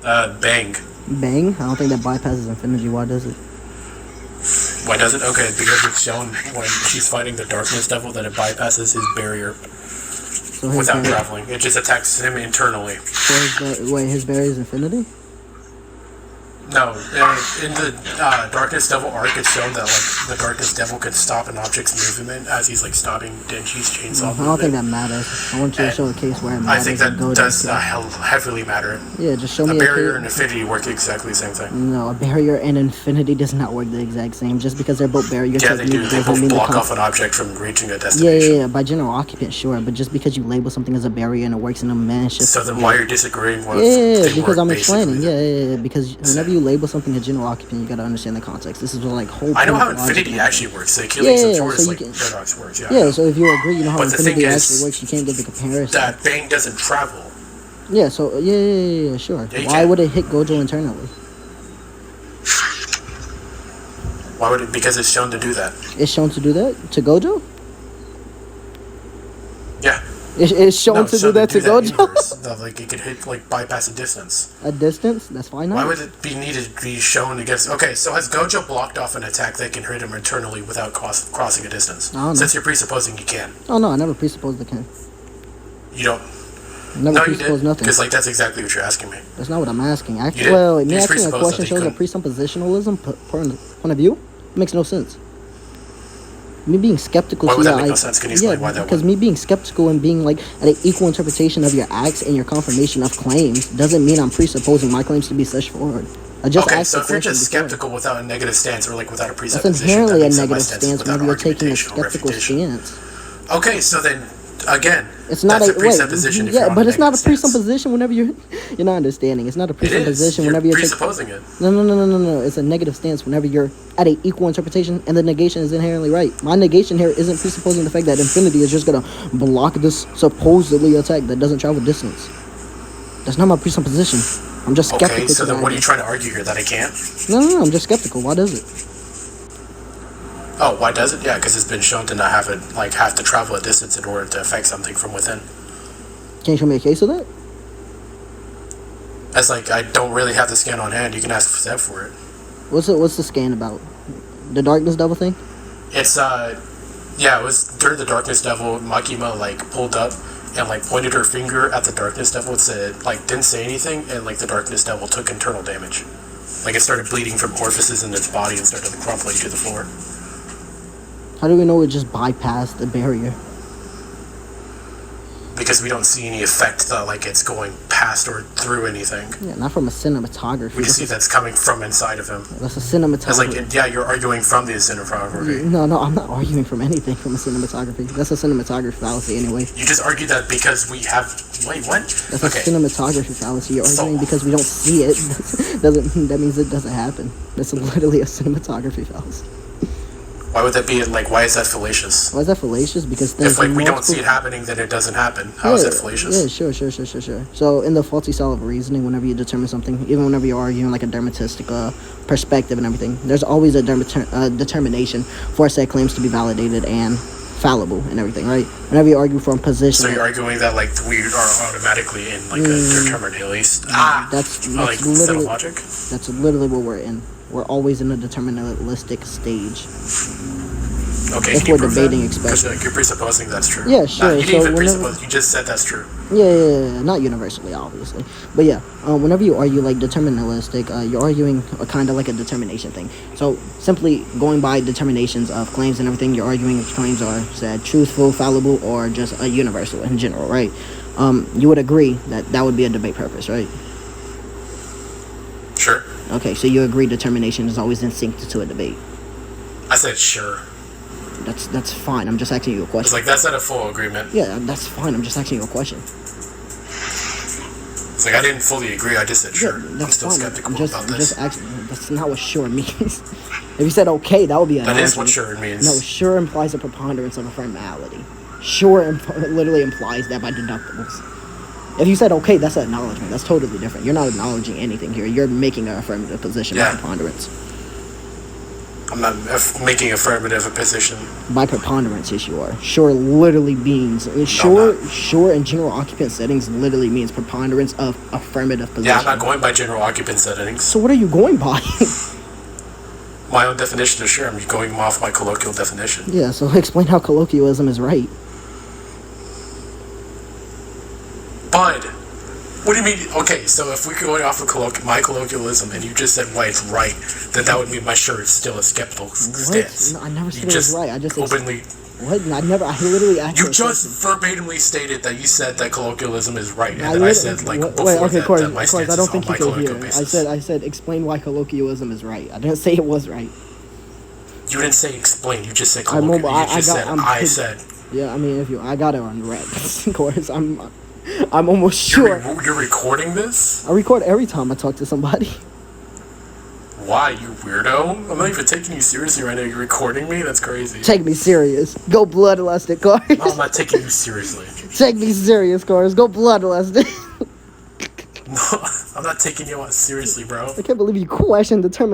Bang. Bang? I don't think that bypasses infinity. Why does it? Why does it? Okay, because it's shown when she's fighting the darkness devil that it bypasses his barrier So without traveling. It just attacks him internally. So his barrier is infinity? No, in the Darkness Devil arc, it's shown that like the Darkness Devil could stop an object's movement as he's like stopping Denji's chainsaw movement. I don't think that matters. I want you to show a case where it matters. I think that does heavily matter. Yeah, just show me a barrier and infinity work exactly the same thing. No, a barrier and infinity does not work the exact same. Just because they're both barriers. Yeah, they do. They both block off an object from reaching a destination. Yeah. By general occupant, sure, but just because you label something as a barrier and it works in a mansion. So then, why are you disagreeing with? Yeah, because I'm explaining. Yeah. Because whenever you label something a general occupant, you gotta understand the context. This is like whole. I know how infinity actually works. The Achilles and Taurus paradox works. Yeah, so if you agree, you know how infinity actually works. You can't get the comparison. That Bang doesn't travel. Yeah. So yeah, sure. Why would it hit Gojo internally? Why would it? Because it's shown to do that. It's shown to do that to Gojo. Yeah. It's shown to do that to Gojo? That, like, it could hit, like, bypass a distance. A distance? That's fine. Why would it be needed to be shown against... Okay, so has Gojo blocked off an attack that can hit him internally without crossing a distance? I don't know. Since you're presupposing you can. Oh, no, I never presupposed it can. You don't... Never presupposed nothing. Because, like, that's exactly what you're asking me. That's not what I'm asking. Actually, well, me asking a question shows a presuppositionalism point of view. It makes no sense. Me being skeptical. Why would that make no sense? Can you explain why that would? Because me being skeptical and being like at an equal interpretation of your acts and your confirmation of claims doesn't mean I'm presupposing my claims to be such forward. I just okay, so if you're just skeptical without a negative stance or like without a presupposition, that's inherently a negative stance whenever you're taking a skeptical stance. Okay, so then again, it's not that's a presupposition. Yeah, but it's not a presupposition whenever you're not understanding. It's not a presupposition whenever you're presupposing it. No. It's a negative stance whenever you're at an equal interpretation and the negation is inherently right. My negation here isn't presupposing the fact that infinity is just gonna block this supposedly attack that doesn't travel distance. That's not my presupposition. I'm just skeptical. Okay, so then what are you trying to argue here? That it can't? No, I'm just skeptical. Why does it? Oh, why does it? Yeah, because it's been shown to not have to travel a distance in order to affect something from within. Can you show me a case of that? That's like, I don't really have the scan on hand. You can ask Seb for it. What's the scan about? The Darkness Devil thing? It's, it was during the Darkness Devil, Makiama, like, pulled up and, like, pointed her finger at the Darkness Devil and said, like, didn't say anything, and, like, the Darkness Devil took internal damage. Like, it started bleeding from orifices in its body and started crumpling to the floor. How do we know it just bypassed the barrier? Because we don't see any effect that, like, it's going past or through anything. Yeah, not from a cinematography. We just see that's coming from inside of him. That's a cinematography. It's like, you're arguing from the cinematography. No, I'm not arguing from anything from a cinematography. That's a cinematography fallacy anyway. You just argued that because we have... Wait, what? That's a cinematography fallacy. You're arguing because we don't see it. That means it doesn't happen. That's literally a cinematography fallacy. Why would that be, like, why is that fallacious? Why is that fallacious? Because things if, like, we don't see it happening, then it doesn't happen. How is that fallacious? Yeah, sure. So, in the faulty style of reasoning, whenever you determine something, even whenever you're arguing, like, a dermatistic perspective and everything, there's always a determination for said claims to be validated and fallible and everything, right? Whenever you argue from position... So you're arguing that, like, we are automatically in, like, a determined at least? That's like, literally... logic? That's literally what we're in. We're always in a deterministic stage. Okay, if we're debating, especially. Because like, you're presupposing that's true. Yeah, sure. You didn't even presuppose. You just said that's true. Yeah, not universally, obviously. But yeah, whenever you argue like deterministic, you're arguing kind of like a determination thing. So simply going by determinations of claims and everything, you're arguing if claims are said truthful, fallible, or just universal in general, right? You would agree that would be a debate purpose, right? Sure. Okay, so you agree determination is always in sync to a debate. I said sure. That's fine. I'm just asking you a question. It's like, that's not a full agreement. Yeah, that's fine. I'm just asking you a question. It's like, I didn't fully agree. I just said sure. Yeah, I'm still skeptical about this. I'm just asking. That's not what sure means. If you said okay, that would be an That is what sure means. No, sure implies a preponderance of a formality. Sure literally implies that by deductibles. If you said okay, that's an acknowledgement. That's totally different. You're not acknowledging anything here. You're making an affirmative position by preponderance. I'm not making affirmative a position. By preponderance, yes, you are. Sure literally means sure in general occupant settings literally means preponderance of affirmative position. Yeah, I'm not going by general occupant settings. So what are you going by? My own definition of sure. I'm going off my colloquial definition. Yeah, so explain how colloquialism is right. Bud, what do you mean? Okay, so if we're going off of my colloquialism and you just said why it's right, then that would mean my sure is still a skeptical stance. No, I never said it was right. I just openly. What? I literally asked. You just verbatimly stated that you said that colloquialism is right, and then I said that my stance is on my colloquial basis. I said explain why colloquialism is right. I didn't say it was right. You didn't say explain. You just said colloquial. I said. Yeah, I mean, I got it on rec. Of course, I'm almost sure. You're recording this? I record every time I talk to somebody. Why, you weirdo? I'm not even taking you seriously right now. You're recording me? That's crazy. Take me serious. Go bloodlusted, cars. No, I'm not taking you seriously. Take me serious, cars. Go bloodlusted. No, I'm not taking you seriously, bro. I can't believe you questioned the term.